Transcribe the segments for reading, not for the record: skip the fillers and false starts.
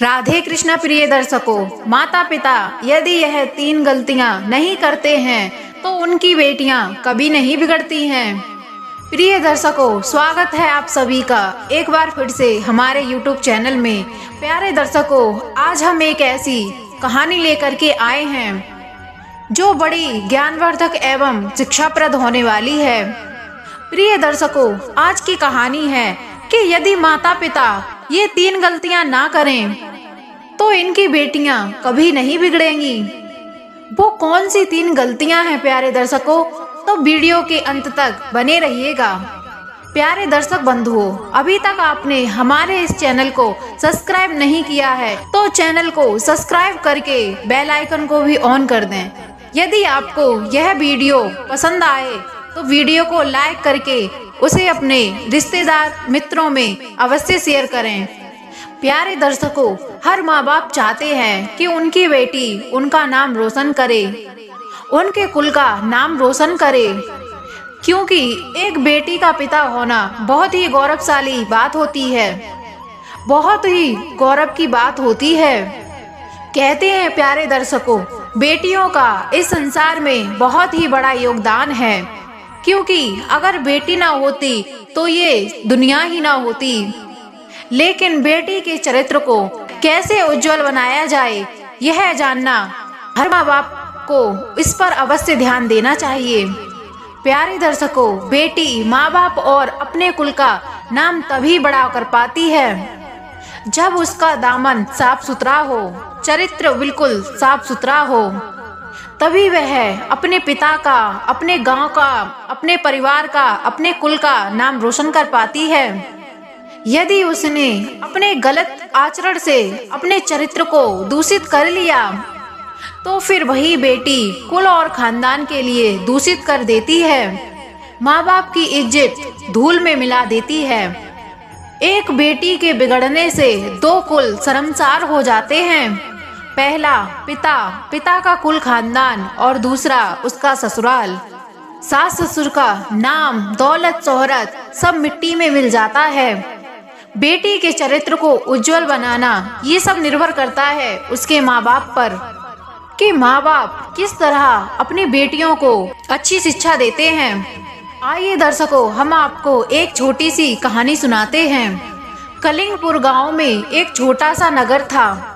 राधे कृष्णा प्रिय दर्शकों, माता पिता यदि यह 3 गलतियां नहीं करते हैं तो उनकी बेटियां कभी नहीं बिगड़ती हैं। प्रिय दर्शकों, स्वागत है आप सभी का एक बार फिर से हमारे YouTube चैनल में। प्यारे दर्शकों, आज हम एक ऐसी कहानी लेकर के आए हैं जो बड़ी ज्ञानवर्धक एवं शिक्षाप्रद होने वाली है। प्रिय दर्शकों, आज की कहानी है कि यदि माता पिता ये 3 गलतियां ना करें तो इनकी बेटियां कभी नहीं बिगड़ेंगी। वो कौन सी 3 गलतियां हैं प्यारे दर्शकों, तो वीडियो के अंत तक बने रहिएगा। प्यारे दर्शक बंधुओं, अभी तक आपने हमारे इस चैनल को सब्सक्राइब नहीं किया है तो चैनल को सब्सक्राइब करके बेल आइकन को भी ऑन कर दें। यदि आपको यह वीडियो पसंद आए तो वीडियो को लाइक करके उसे अपने रिश्तेदार मित्रों में अवश्य शेयर करें। प्यारे दर्शकों, हर माँ बाप चाहते हैं कि उनकी बेटी उनका नाम रोशन करे, उनके कुल का नाम रोशन करे, क्योंकि एक बेटी का पिता होना बहुत ही गौरवशाली बात होती है, बहुत ही गौरव की बात होती है। कहते हैं प्यारे दर्शकों, बेटियों का इस संसार में बहुत ही बड़ा योगदान है, क्योंकि अगर बेटी ना होती तो ये दुनिया ही ना होती। लेकिन बेटी के चरित्र को कैसे उज्जवल बनाया जाए, यह जानना हर माँ बाप को इस पर अवश्य ध्यान देना चाहिए। प्यारे दर्शकों, बेटी माँ बाप और अपने कुल का नाम तभी बड़ा कर पाती है जब उसका दामन साफ सुथरा हो, चरित्र बिल्कुल साफ सुथरा हो। तभी वह अपने पिता का, अपने गांव का, अपने परिवार का, अपने कुल का नाम रोशन कर पाती है। यदि उसने अपने गलत आचरण से अपने चरित्र को दूषित कर लिया तो फिर वही बेटी कुल और खानदान के लिए दूषित कर देती है, माँ बाप की इज्जत धूल में मिला देती है। एक बेटी के बिगड़ने से 2 कुल शर्मसार हो जाते हैं। पहला पिता का कुल खानदान और दूसरा उसका ससुराल। सास ससुर का नाम, दौलत, शोहरत सब मिट्टी में मिल जाता है। बेटी के चरित्र को उज्जवल बनाना ये सब निर्भर करता है उसके माँ बाप पर, कि माँ बाप किस तरह अपनी बेटियों को अच्छी शिक्षा देते हैं। आइए दर्शकों, हम आपको एक छोटी सी कहानी सुनाते हैं। कलिंगपुर गांव में एक छोटा सा नगर था।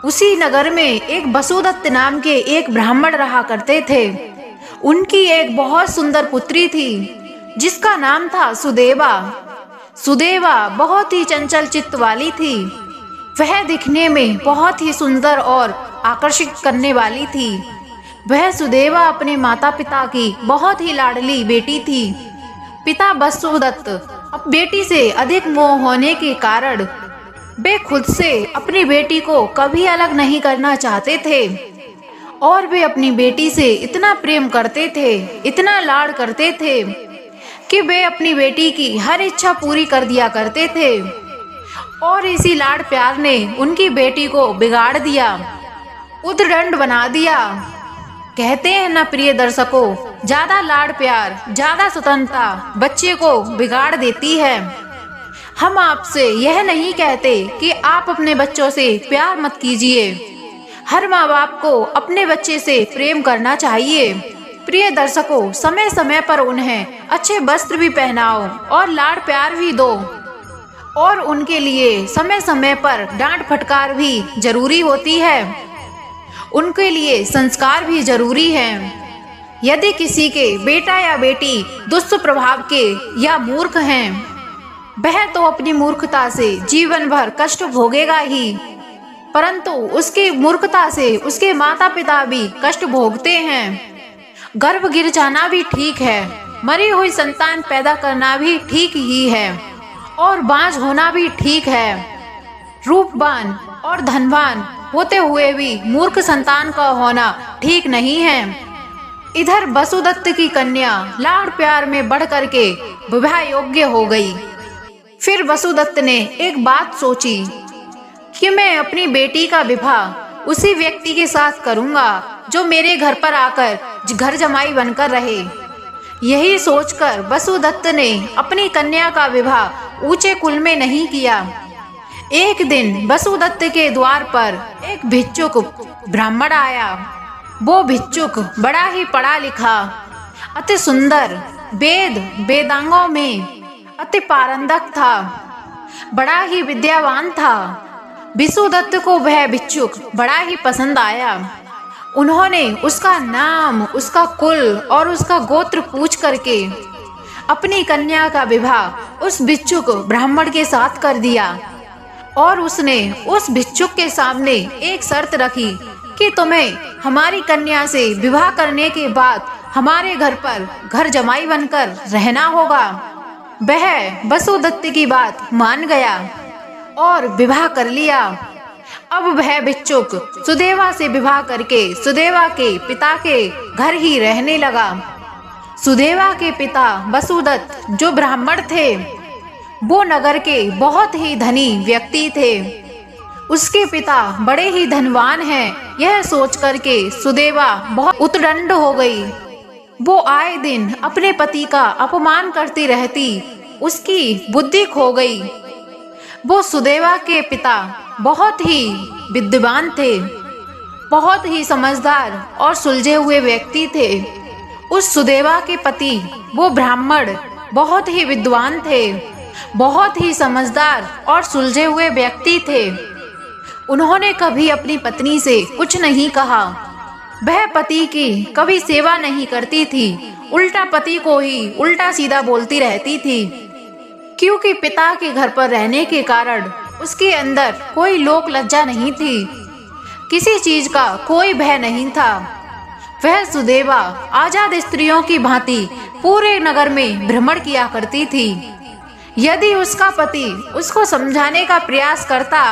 उसी नगर में एक बसुदत्त नाम के एक ब्राह्मण रहा करते थे। उनकी एक बहुत सुंदर पुत्री थी जिसका नाम था सुदेवा। सुदेवा बहुत ही चंचल चित्त वाली थी। वह दिखने में बहुत ही सुंदर और आकर्षित करने वाली थी। वह सुदेवा अपने माता पिता की बहुत ही लाडली बेटी थी। पिता बसुदत्त अब बेटी से अधिक मोह होने के कारण वे खुद से अपनी बेटी को कभी अलग नहीं करना चाहते थे, और वे अपनी बेटी से इतना प्रेम करते थे, इतना लाड करते थे कि वे अपनी बेटी की हर इच्छा पूरी कर दिया करते थे। और इसी लाड प्यार ने उनकी बेटी को बिगाड़ दिया, उद्दंड बना दिया। कहते हैं ना प्रिय दर्शकों, ज्यादा लाड प्यार, ज्यादा स्वतंत्रता बच्चे को बिगाड़ देती है। हम आपसे यह नहीं कहते कि आप अपने बच्चों से प्यार मत कीजिए। हर माँ बाप को अपने बच्चे से प्रेम करना चाहिए। प्रिय दर्शकों, समय समय पर उन्हें अच्छे वस्त्र भी पहनाओ और लाड प्यार भी दो, और उनके लिए समय समय पर डांट फटकार भी जरूरी होती है। उनके लिए संस्कार भी जरूरी है। यदि किसी के बेटा या बेटी दुष्ट प्रभाव के या मूर्ख हैं, वह तो अपनी मूर्खता से जीवन भर कष्ट भोगेगा ही, परंतु उसकी मूर्खता से उसके माता पिता भी कष्ट भोगते हैं। गर्भ गिर जाना भी ठीक है, मरी हुई संतान पैदा करना भी ठीक ही है, और बांझ होना भी ठीक है। रूपवान और धनवान होते हुए भी मूर्ख संतान का होना ठीक नहीं है। इधर बसुदत्त की कन्या लाड़ प्यार में बढ़ करके विवाह योग्य हो गई। फिर बसुदत्त ने एक बात सोची कि मैं अपनी बेटी का विवाह उसी व्यक्ति के साथ करूंगा जो मेरे घर पर आकर घर जमाई बनकर रहे। यही सोचकर बसुदत्त ने अपनी कन्या का विवाह ऊंचे कुल में नहीं किया, एक दिन वसुदत्त के द्वार पर एक भिक्षुक ब्राह्मण आया। वो भिक्षुक बड़ा ही पढ़ा लिखा, अति सुंदर, वेदांगों में अति पारंगत था, बड़ा ही विद्यावान था। वसुदत्त को वह भिक्षुक बड़ा ही पसंद आया। उन्होंने उसका नाम, उसका कुल और उसका गोत्र पूछ करके अपनी कन्या का विवाह उस भिक्षुक ब्राह्मण के साथ कर दिया। और उसने उस भिक्षुक के सामने एक शर्त रखी कि तुम्हें हमारी कन्या से विवाह करने के बाद हमारे घर पर घर जमाई बनकर रहना होगा। वह वसुदत्त की बात मान गया और विवाह कर लिया। अब वह भिक्षुक सुदेवा से विवाह करके सुदेवा के पिता के घर ही रहने लगा। सुदेवा के पिता वसुदत्त जो ब्राह्मण थे, वो नगर के बहुत ही धनी व्यक्ति थे। उसके पिता बड़े ही धनवान हैं, यह सोच करके सुदेवा बहुत उद्दंड हो गई। वो आए दिन अपने पति का अपमान करती रहती, उसकी बुद्धि खो गई। वो सुदेवा के पिता बहुत ही विद्वान थे, बहुत ही समझदार और सुलझे हुए व्यक्ति थे। उस सुदेवा के पति वो ब्राह्मण बहुत ही विद्वान थे, बहुत ही समझदार और सुलझे हुए व्यक्ति थे। उन्होंने कभी अपनी पत्नी से कुछ नहीं कहा। वह पति की कभी सेवा नहीं करती थी, उल्टा पति को ही उल्टा सीधा बोलती रहती थी। क्योंकि पिता के घर पर रहने के कारण उसके अंदर कोई लोक लज्जा नहीं थी, किसी चीज का कोई भय नहीं था। वह सुदेवा आजाद स्त्रियों की भांति पूरे नगर में भ्रमण किया करती थी। यदि उसका पति उसको समझाने का प्रयास करता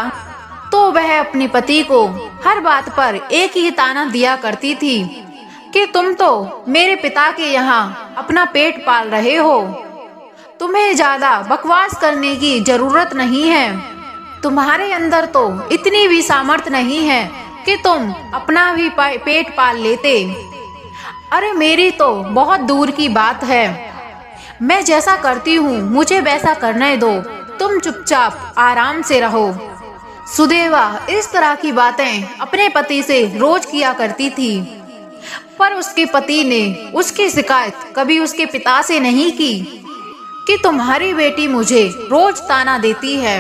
तो वह अपने पति को हर बात पर एक ही ताना दिया करती थी कि तुम तो मेरे पिता के यहाँ अपना पेट पाल रहे हो, तुम्हें ज्यादा बकवास करने की जरूरत नहीं है, तुम्हारे अंदर तो इतनी भी सामर्थ्य नहीं है कि तुम अपना भी पेट पाल लेते। अरे मेरी तो बहुत दूर की बात है, मैं जैसा करती हूँ मुझे वैसा करने दो, तुम चुपचाप आराम से रहो। सुदेवा इस तरह की बातें अपने पति से रोज किया करती थी, पर उसके पति ने उसकी शिकायत कभी उसके पिता से नहीं की कि तुम्हारी बेटी मुझे रोज ताना देती है,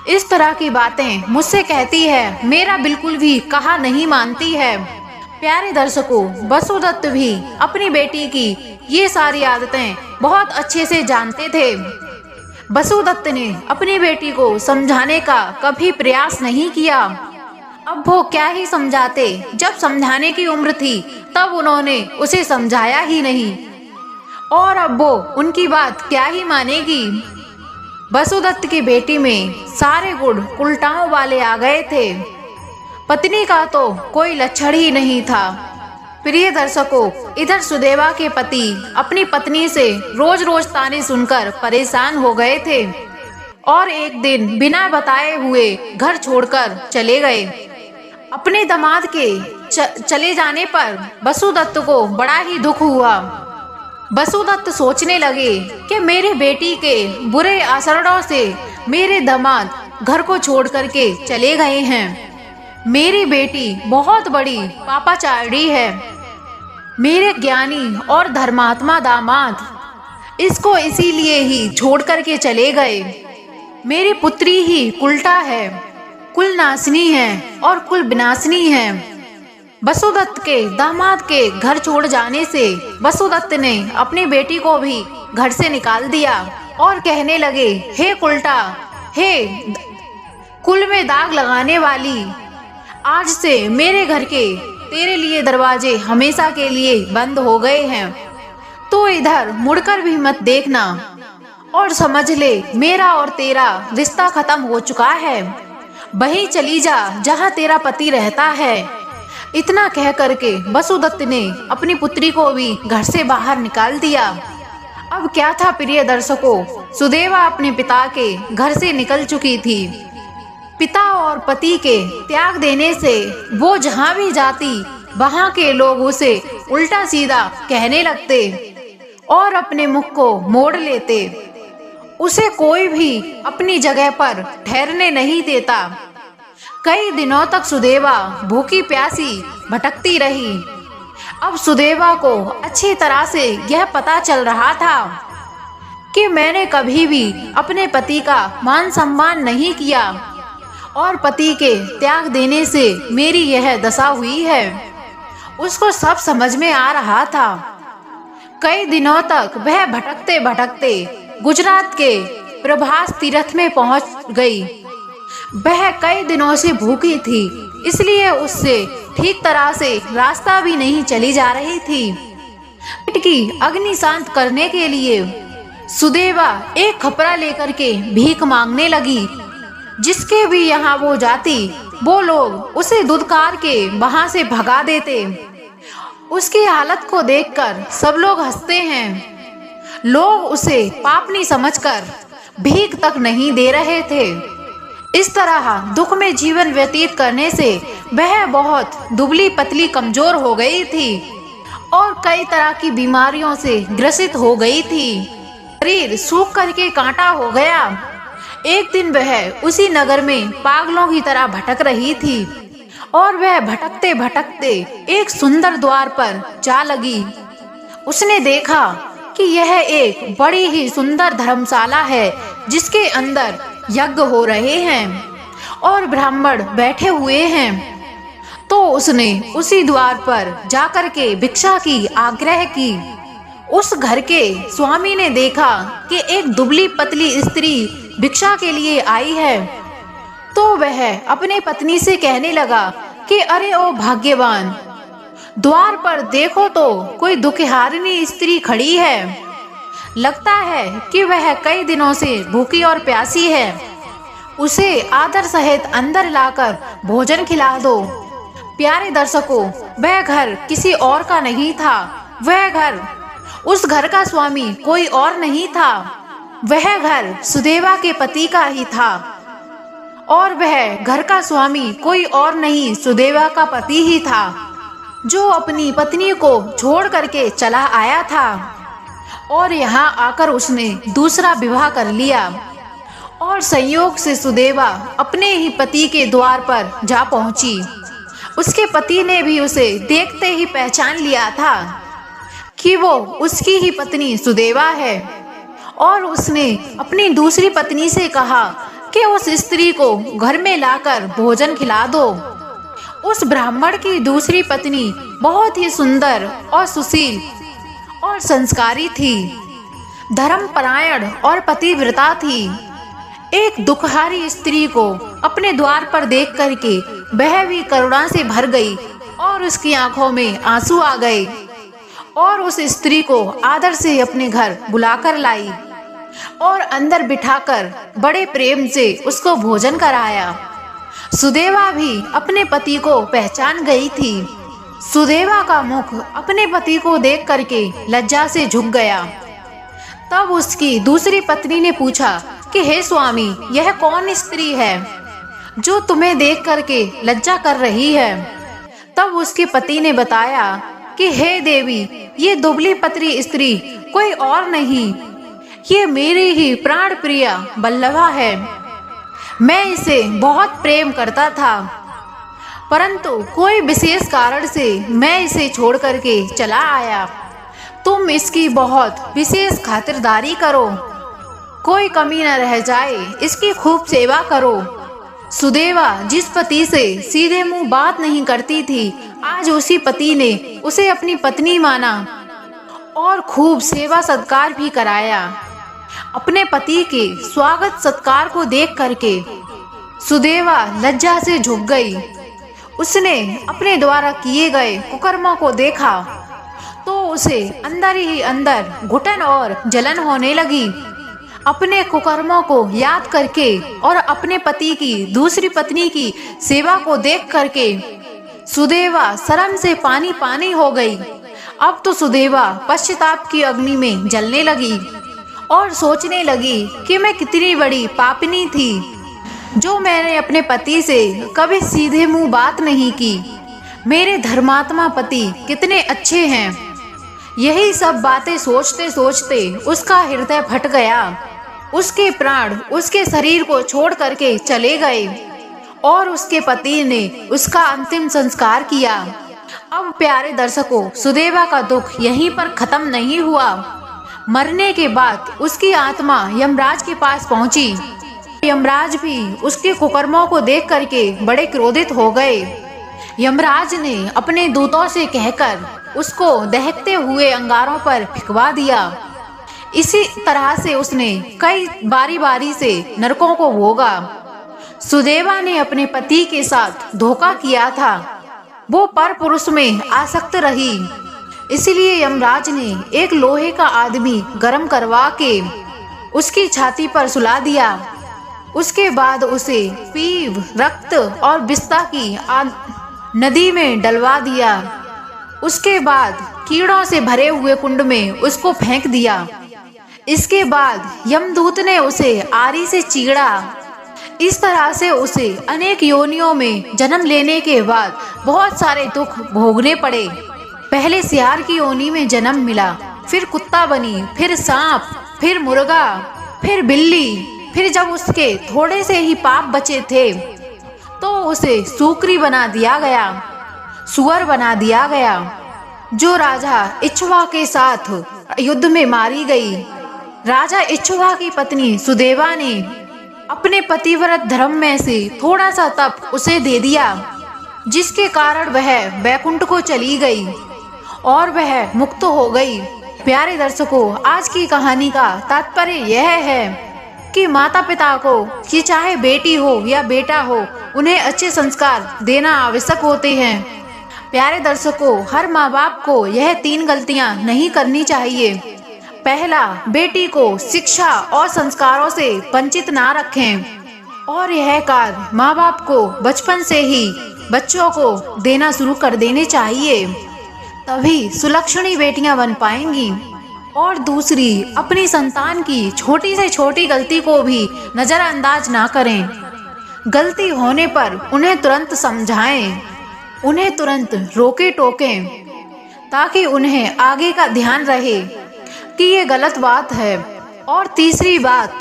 इस तरह की बातें मुझसे कहती है, मेरा बिल्कुल भी कहा नहीं मानती है। प्यारे दर्शकों, वसुदत्त भी अपनी बेटी की ये सारी आदतें बहुत अच्छे से जानते थे। वसुदत्त ने अपनी बेटी को समझाने का कभी प्रयास नहीं किया। अब वो क्या ही समझाते, जब समझाने की उम्र थी तब उन्होंने उसे समझाया ही नहीं, और अब वो उनकी बात क्या ही मानेगी। वसुदत्त की बेटी में सारे गुण उल्टाओं वाले आ गए थे, पत्नी का तो कोई लक्षण ही नहीं था। प्रिय दर्शकों, इधर सुदेवा के पति अपनी पत्नी से रोज रोज ताने सुनकर परेशान हो गए थे और एक दिन बिना बताए हुए घर छोड़कर चले गए। अपने दामाद के चले जाने पर वसुदत्त को बड़ा ही दुख हुआ। वसुदत्त सोचने लगे कि मेरे बेटी के बुरे आचरणों से मेरे दामाद घर को छोड़ करके चले गए हैं। मेरी बेटी बहुत बड़ी पापाचारी है, मेरे ज्ञानी और धर्मात्मा दामाद इसको इसीलिए ही छोड़ करके चले गए। मेरी पुत्री ही कुलटा है, कुल नाशनी है और कुल विनाशनी है। वसुदत्त के दामाद के घर छोड़ जाने से वसुदत्त ने अपनी बेटी को भी घर से निकाल दिया और कहने लगे, हे कुलटा, हे कुल में दाग लगाने वाली, आज से मेरे घर के तेरे लिए दरवाजे हमेशा के लिए बंद हो गए हैं। तो इधर मुड़कर भी मत देखना और समझ ले मेरा और तेरा रिश्ता खत्म हो चुका है। वहीं चली जा जहां तेरा पति रहता है। इतना कह करके वसुदत्त ने अपनी पुत्री को भी घर से बाहर निकाल दिया। अब क्या था प्रिय दर्शकों, सुदेवा अपने पिता के घर से निकल चुकी थी। पिता और पति के त्याग देने से वो जहाँ भी जाती वहाँ के लोग उसे उल्टा सीधा कहने लगते और अपने मुख को मोड़ लेते। उसे कोई भी अपनी जगह पर ठहरने नहीं देता। कई दिनों तक सुदेवा भूखी प्यासी भटकती रही। अब सुदेवा को अच्छी तरह से यह पता चल रहा था कि मैंने कभी भी अपने पति का मान सम्मान नहीं किया और पति के त्याग देने से मेरी यह दशा हुई है। उसको सब समझ में आ रहा था। कई दिनों तक वह भटकते भटकते गुजरात के प्रभास तीर्थ में पहुंच गई। वह कई दिनों से भूखी थी, इसलिए उससे ठीक तरह से रास्ता भी नहीं चली जा रही थी। पेट की अग्नि शांत करने के लिए सुदेवा एक खपरा लेकर के भीख मांगने लगी। जिसके भी यहाँ वो जाती, वो लोग उसे दुत्कार के वहां से भगा देते। उसकी हालत को देखकर सब लोग हंसते हैं। लोग उसे पापनी समझकर भीख तक नहीं दे रहे थे। इस तरह दुख में जीवन व्यतीत करने से वह बहुत दुबली पतली कमजोर हो गई थी और कई तरह की बीमारियों से ग्रसित हो गई थी। शरीर सूख करके कांटा हो गया। एक दिन वह उसी नगर में पागलों की तरह भटक रही थी और वह भटकते भटकते एक सुंदर द्वार पर जा लगी। उसने देखा कि यह एक बड़ी ही सुंदर धर्मशाला है जिसके अंदर यज्ञ हो रहे हैं और ब्राह्मण बैठे हुए हैं। तो उसने उसी द्वार पर जाकर के भिक्षा की आग्रह की। उस घर के स्वामी ने देखा कि एक दुबली पतली स्त्री भिक्षा के लिए आई है। तो वह अपने पत्नी से कहने लगा कि अरे ओ भाग्यवान, द्वार पर देखो तो कोई दुखहारिणी स्त्री खड़ी है। लगता है कि वह कई दिनों से भूखी और प्यासी है। उसे आदर सहित अंदर लाकर भोजन खिला दो। प्यारे दर्शकों, वह घर किसी और का नहीं था। उस घर का स्वामी कोई और नहीं था। वह घर सुदेवा के पति का ही था और वह घर का स्वामी कोई और नहीं, सुदेवा का पति ही था, जो अपनी पत्नी को छोड़ करके चला आया था और यहाँ आकर उसने दूसरा विवाह कर लिया। और संयोग से सुदेवा अपने ही पति के द्वार पर जा पहुंची। उसके पति ने भी उसे देखते ही पहचान लिया था कि वो उसकी ही पत्नी सुदेवा है और उसने अपनी दूसरी पत्नी से कहा कि उस स्त्री को घर में लाकर भोजन खिला दो। उस ब्राह्मण की दूसरी पत्नी बहुत ही सुंदर और सुशील और संस्कारी थी, धर्मपरायण और पतिव्रता थी। एक दुखहारी स्त्री को अपने द्वार पर देख करके वह भी करुणा से भर गई और उसकी आंखों में आंसू आ गए और उस स्त्री को आदर से अपने घर बुलाकर लाई और अंदर बिठाकर बड़े प्रेम से उसको भोजन कराया। सुदेवा भी अपने पति को पहचान गई थी। सुदेवा का मुख अपने पति को देख करके लज्जा से झुक गया। तब उसकी दूसरी पत्नी ने पूछा कि हे स्वामी, यह कौन स्त्री है जो तुम्हें देख करके लज्जा कर रही है? तब उसके पति ने बताया कि हे देवी, ये दुबली पतली स्त्री कोई और नहीं, ये मेरी ही प्राण प्रिय बल्लभा है। मैं इसे बहुत प्रेम करता था, परंतु कोई विशेष कारण से मैं इसे छोड़ करके चला आया। तुम इसकी बहुत विशेष खातिरदारी करो, कोई कमी न रह जाए, इसकी खूब सेवा करो। सुदेवा जिस पति से सीधे मुंह बात नहीं करती थी, आज उसी पति ने उसे अपनी पत्नी माना और खूब सेवा सत्कार भी कराया। अपने पति के स्वागत सत्कार को देख करके सुदेवा लज्जा से झुक गई। उसने अपने द्वारा किए गए कुकर्मों को देखा तो उसे अंदर ही अंदर घुटन और जलन होने लगी। अपने कुकर्मों को याद करके और अपने पति की दूसरी पत्नी की सेवा को देख करके सुदेवा शर्म से पानी पानी हो गई। अब तो सुदेवा पश्चाताप की अग्नि में जलने लगी और सोचने लगी कि मैं कितनी बड़ी पापिनी थी, जो मैंने अपने पति से कभी सीधे मुंह बात नहीं की। मेरे धर्मात्मा पति कितने अच्छे हैं। यही सब बातें सोचते सोचते उसका हृदय फट गया उसके प्राण उसके शरीर को छोड़ करके चले गए और उसके पति ने उसका अंतिम संस्कार किया। अब प्यारे दर्शकों, सुदेवा का दुख यहीं पर खत्म नहीं हुआ। मरने के बाद उसकी आत्मा यमराज के पास पहुंची। यमराज भी उसके कुकर्मों को देख करके बड़े क्रोधित हो गए। यमराज ने अपने दूतों से कहकर उसको दहकते हुए अंगारों पर फिकवा दिया। इसी तरह से उसने कई बारी बारी से नरकों को भोगा। सुदेवा ने अपने पति के साथ धोखा किया था। वो पर पुरुष में आसक्त रही, इसलिए यमराज ने एक लोहे का आदमी गर्म करवा के उसकी छाती पर सुला दिया। उसके बाद उसे पीव, रक्त और बिस्ता की नदी में डलवा दिया। उसके बाद कीड़ों से भरे हुए कुंड में उसको फेंक दिया। इसके बाद यमदूत ने उसे आरी से चीरा। इस तरह से उसे अनेक योनियों में जन्म लेने के बाद बहुत सारे दुख भोगने पड़े। पहले सियार की योनि में जन्म मिला, फिर कुत्ता बनी, फिर सांप, फिर मुर्गा, फिर बिल्ली। फिर जब उसके थोड़े से ही पाप बचे थे तो उसे सूकरी बना दिया गया, सुअर बना दिया गया, जो राजा इक्ष्वा के साथ युद्ध में मारी गई। राजा इक्ष्वा की पत्नी सुदेवा ने अपने पतिव्रत धर्म में से थोड़ा सा तप उसे दे दिया, जिसके कारण वह वैकुंठ को चली गई और वह मुक्त हो गई। प्यारे दर्शकों, आज की कहानी का तात्पर्य यह है कि माता पिता को, कि चाहे बेटी हो या बेटा हो, उन्हें अच्छे संस्कार देना आवश्यक होते हैं। प्यारे दर्शकों, हर माँ बाप को यह 3 गलतियाँ नहीं करनी चाहिए। पहला, बेटी को शिक्षा और संस्कारों से वंचित ना रखें और यह कार्य माँ बाप को बचपन से ही बच्चों को देना शुरू कर देने चाहिए, तभी सुलक्षणी बेटियां बन पाएंगी। और दूसरी, अपनी संतान की छोटी से छोटी गलती को भी नज़रअंदाज ना करें। गलती होने पर उन्हें तुरंत समझाएं, उन्हें तुरंत रोके टोकें, ताकि उन्हें आगे का ध्यान रहे कि ये गलत बात है। और तीसरी बात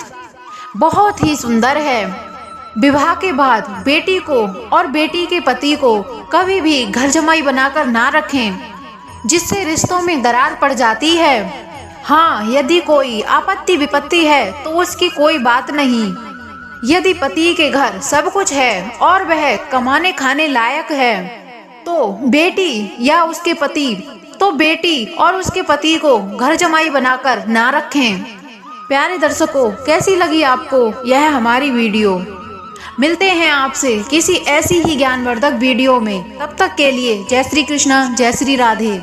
बहुत ही सुंदर है, विवाह के बाद बेटी को और बेटी के पति को कभी भी घर जमाई बनाकर ना रखें, जिससे रिश्तों में दरार पड़ जाती है। हाँ, यदि कोई आपत्ति विपत्ति है तो उसकी कोई बात नहीं। यदि पति के घर सब कुछ है और वह कमाने खाने लायक है तो बेटी और उसके पति को घर जमाई बनाकर ना रखें। प्यारे दर्शकों, कैसी लगी आपको यह हमारी वीडियो? मिलते हैं आपसे किसी ऐसी ही ज्ञानवर्धक वीडियो में। तब तक के लिए जय श्री कृष्ण, जय श्री राधे।